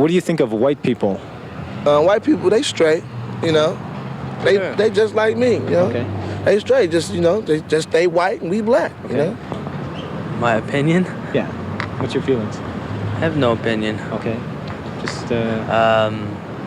What do you think of white people? White people, they straight, you know. They just like me, you know. Okay. They straight, just, you know, they just stay white and we black, you know. My opinion? Yeah. What's your feelings? I have no opinion. Okay. Just,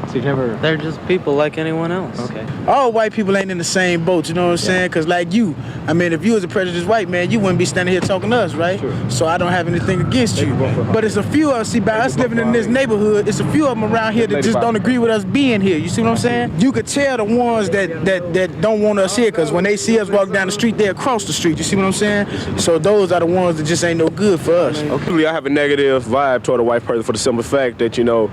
so you've never... They're just people like anyone else. Okay. All white people ain't in the same boat, you know what I'm saying? Because like you, I mean, if you was a prejudiced white man, you wouldn't be standing here talking to us, right? Sure. So I don't have anything against you. But it's a few of us, see, by us living in this neighborhood, it's a few of them around here that just don't agree with us being here. You see what I'm saying? You could tell the ones that don't want us here, because when they see us walk down the street, they across the street. You see what I'm saying? So those are the ones that just ain't no good for us. Okay. I have a negative vibe toward a white person for the simple fact that, you know,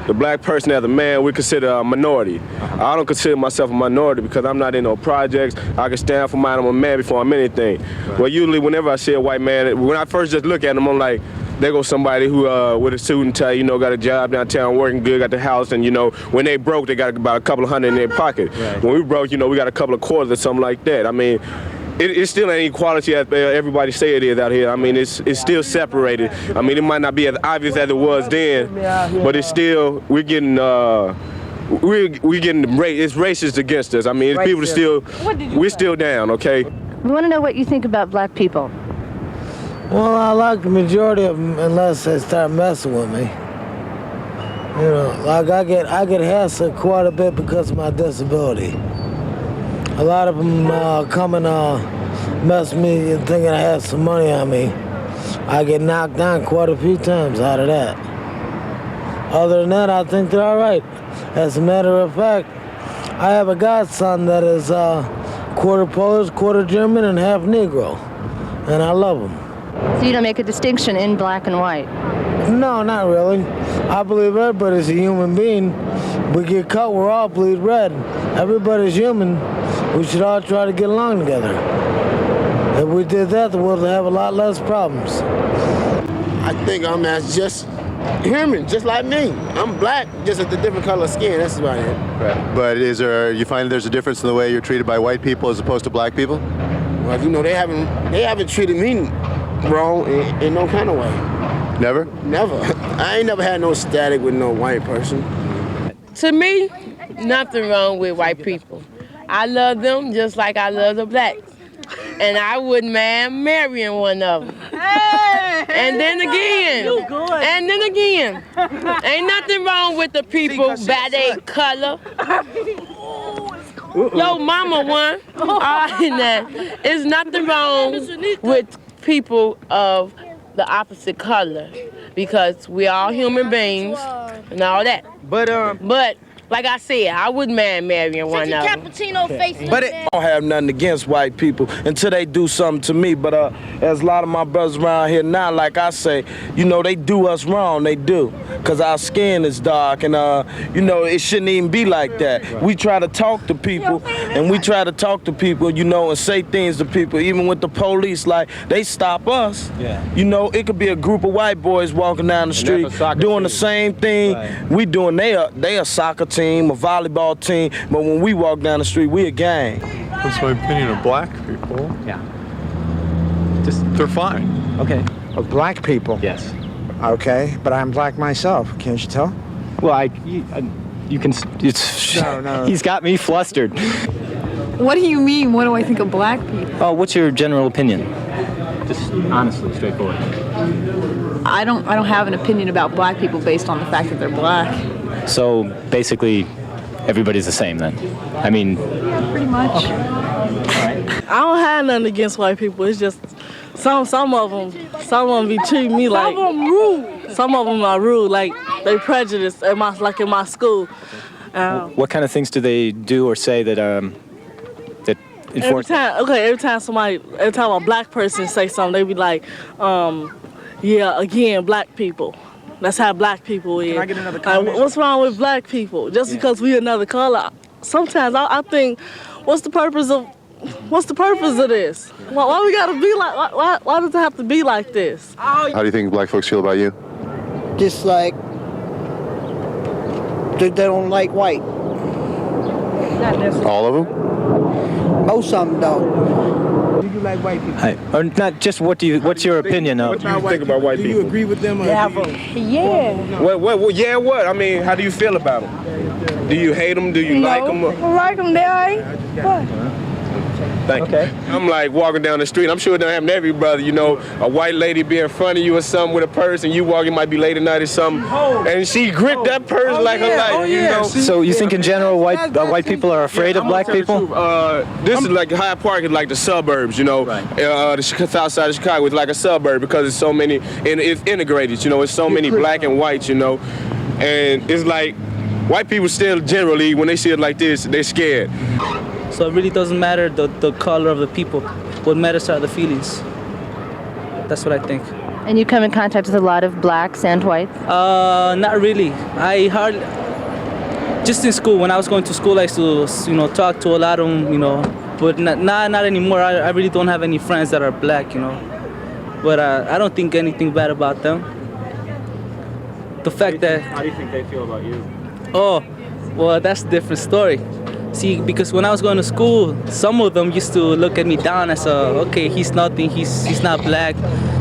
the black person as a man, we consider a minority. I don't consider myself a minority because I'm not in no projects. I can stand for mine. I'm a man before I'm anything. Right. Well, usually whenever I see a white man, when I first just look at them, I'm like, there goes somebody who with a suit and tie, you know, got a job downtown, working good, got the house, and, you know, when they broke, they got about a couple of hundred in their pocket. Right. When we broke, you know, we got a couple of quarters or something like that. I mean, it still ain't equality as everybody say it is out here. I mean, it's still separated. I mean, it might not be as obvious as it was then, but it's still, we're getting it's racist against us. I mean, people are still, we're still down, okay? We want to know what you think about black people. Well, I like the majority of them unless they start messing with me. You know, like I get hassled quite a bit because of my disability. A lot of them come and mess with me thinking I have some money on me. I get knocked down quite a few times out of that. Other than that, I think they're all right. As a matter of fact, I have a godson that is quarter Polish, quarter German, and half Negro, and I love him. So you don't make a distinction in black and white? No, not really. I believe everybody's a human being. We get cut, we're all bleed red. Everybody's human. We should all try to get along together. If we did that, the world would have a lot less problems. I think I'm as just human, just like me. I'm black, just with a different color skin, that's about it. Right. But you find there's a difference in the way you're treated by white people as opposed to black people? Well, you know, they haven't treated me wrong in no kind of way. Never? Never. I ain't never had no static with no white person. To me, nothing wrong with white people. I love them just like I love the blacks. And I wouldn't mind marrying one of them. Hey, and then again, ain't nothing wrong with the people by their color. Yo, mama one. All right, now, there's nothing wrong with people of the opposite color because we all human beings and all that. But like I said, I wouldn't mind marrying one of them. But I don't have nothing against white people until they do something to me. But as a lot of my brothers around here now, like I say, you know, they do us wrong. They do. Because our skin is dark and, you know, it shouldn't even be like that. We try to talk to people and we try to talk to people, you know, and say things to people. Even with the police, like, they stop us. Yeah. You know, it could be a group of white boys walking down the street doing the same thing we doing. They a soccer team, a volleyball team, but when we walk down the street, we a gang. What's my opinion of black people? Yeah. They're fine. Okay. Of black people? Yes. Okay, but I'm black myself, can't you tell? Well, you can, No. He's got me flustered. What do you mean? What do I think of black people? Oh, what's your general opinion? Just honestly, straightforward. I don't have an opinion about black people based on the fact that they're black. So basically, everybody's the same then. I mean, pretty much. Okay. All right. I don't have nothing against white people. It's just some of them be treating me like some of them rude. Some of them are rude, like they prejudiced in my school. What kind of things do they do or say that enforce? Every time a black person say something, they be like, yeah, again, black people. That's how black people is. Can I get another comment? What's wrong with black people? Just because we another color. Sometimes I think, what's the purpose of this? Why we gotta be like? Why does it have to be like this? How do you think black folks feel about you? Just like they don't like white. All of them? Most of them don't. Do you like white people? Or not just what's your opinion of? What do you think about white people? Do you agree with them? Or Yeah. Yeah, what? I mean, how do you feel about them? Do you hate them? Do you like them? I like them, they all right. What? Thank you. I'm like walking down the street. I'm sure it don't happen to every brother. You know, a white lady be in front of you or something with a purse, and you walking, might be late at night or something, and she grip that purse like her life. You know. So you think in general white people are afraid of black people? This is like Hyde Park is like the suburbs. You know, the south side of Chicago is like a suburb because it's so many, and it's integrated. You know, it's so many black and whites. You know, and it's like white people still generally when they see it like this, they're scared. So it really doesn't matter the color of the people. What matters are the feelings. That's what I think. And you come in contact with a lot of blacks and whites? Not really. I hardly. Just in school, when I was going to school, I used to, talk to a lot of them, But not anymore. I really don't have any friends that are black, But I don't think anything bad about them. The fact that. How do you think they feel about you? Oh, well, that's a different story. See, because when I was going to school, some of them used to look at me down as okay, he's nothing, he's not black.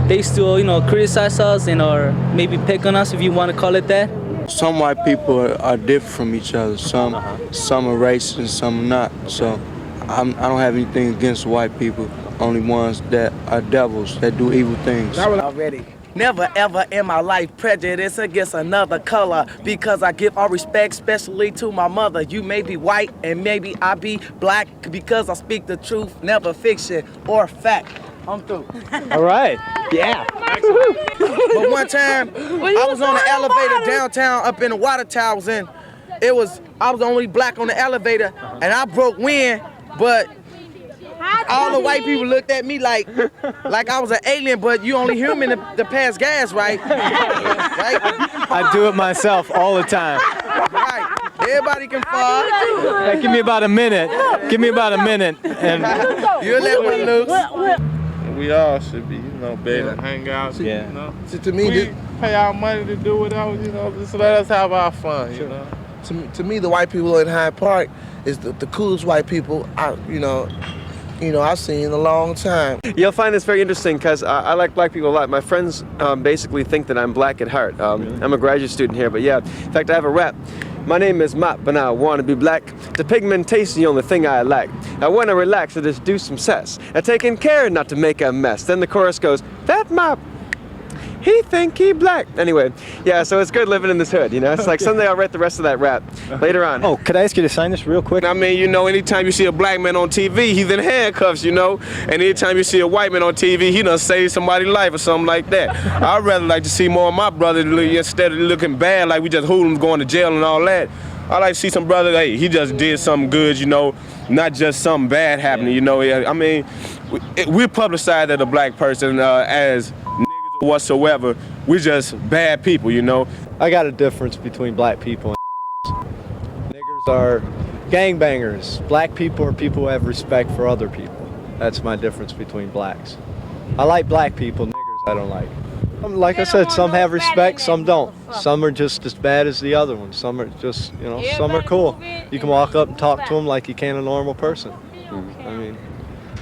They used to, criticize us or maybe pick on us, if you want to call it that. Some white people are different from each other. Some are racist and some are not. So I don't have anything against white people. Only ones that are devils that do evil things. Already. Never ever in my life prejudice against another color because I give all respect, especially to my mother. You may be white and maybe I be black because I speak the truth, never fiction or fact. I'm through. All right. Yeah. But one time, I was on the elevator downtown up in the water towers, and I was the only black on the elevator, and I broke wind, but all the white people looked at me like I was an alien, but you only human to pass gas, right? Right? I do it myself all the time. Right. Everybody can fall. Hey, give me about a minute. And you'll let one loose. We all should be, better and hang out. Yeah. See, to me, we pay our money to do whatever, just let us have our fun, To me, the white people in Hyde Park is the coolest white people I've seen in a long time. You'll find this very interesting because I like black people a lot. My friends basically think that I'm black at heart. I'm a graduate student here, but yeah. In fact, I have a rap. My name is Mop, but I want to be black. The pigmentation, the only thing I lack. I want to relax and just do some cess. And taking care not to make a mess. Then the chorus goes, that Mop, he think he black. Anyway, yeah, so it's good living in this hood, It's like someday I'll write the rest of that rap later on. Oh, could I ask you to sign this real quick? I mean, anytime you see a black man on TV, he's in handcuffs, And anytime you see a white man on TV, he done saved somebody's life or something like that. I'd rather like to see more of my brothers instead of looking bad like we just hoodlums going to jail and all that. I like to see some brother, hey, he just did something good, not just something bad happening, I mean, we publicize that a black person as whatsoever. We're just bad people, I got a difference between black people and niggers are gangbangers. Black people are people who have respect for other people. That's my difference between blacks. I like black people, niggers I don't like. Like I said, some have respect, some don't. Some are just as bad as the other ones. Some are just, some are cool. You can walk up and talk to them like you can a normal person. I mean,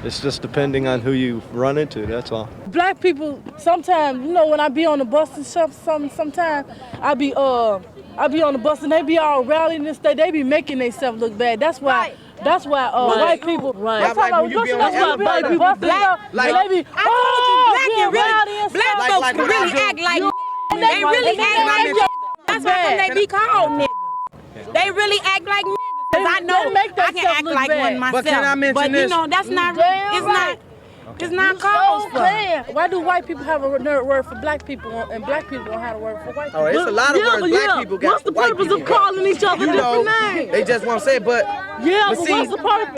it's just depending on who you run into, that's all. Black people, sometimes, when I be on the bus and stuff, sometimes I be on the bus and they be all rallying and stuff. They be making themselves look bad. That's why white people. Right. That's why white people black and black folks can really act like they really act like that's why they be called niggas. They really act like niggas. Cause I know I can act like one myself. But can I mention this? That's not. It's not called for. Why do white people have a word for black people and black people don't have a word for white people? Oh, it's a lot of words black people got. What's the purpose of calling each other different names? They just want to say it, but see, what's the purpose?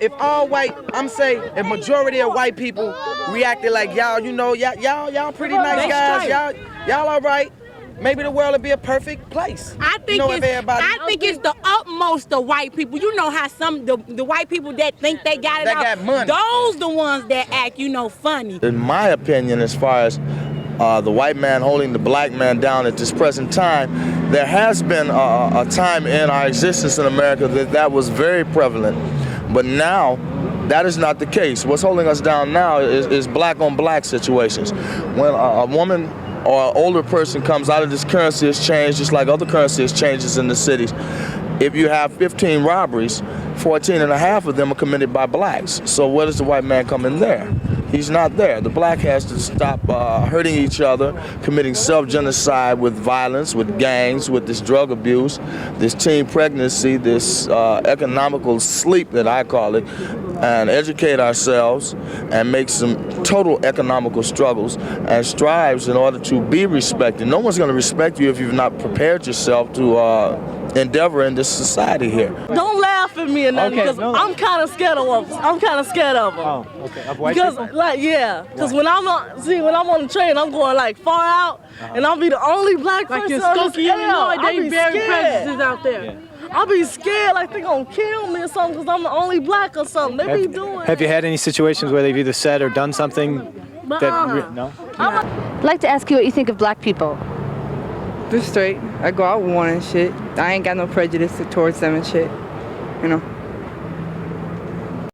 If all white, I'm saying, if majority of white people reacted like y'all, y'all pretty nice guys, y'all all right. Maybe the world would be a perfect place. I think it's the utmost of white people. You know how some the white people that think they got it got money. Those the ones that act, funny. In my opinion, as far as the white man holding the black man down at this present time, there has been a time in our existence in America that was very prevalent. But now, That is not the case. What's holding us down now is black on black situations. When a woman or an older person comes out of this currency exchange, just like other currency exchanges in the cities, if you have 15 robberies, 14 and a half of them are committed by blacks. So where does the white man come in there? He's not there. The black has to stop hurting each other, committing self-genocide with violence, with gangs, with this drug abuse, this teen pregnancy, this economical sleep that I call it, and educate ourselves and make some total economical struggles and strives in order to be respected. No one's going to respect you if you've not prepared yourself to endeavor in this society here. Don't laugh at me or nothing, because I'm kind of scared of them. I'm kind of scared of them. Oh, okay. Of white because, people? like, yeah. Because when I'm on the train, I'm going like far out, and I'll be the only black person in on Skokie, Illinois, they bury prejudices out there. I'll be scared like they're gonna kill me or something because I'm the only black or something. They be doing. Have you had any situations where they've either said or done something that no? I'd like to ask you what you think of black people. They're straight. I go out with one and shit. I ain't got no prejudice towards them and shit. You know.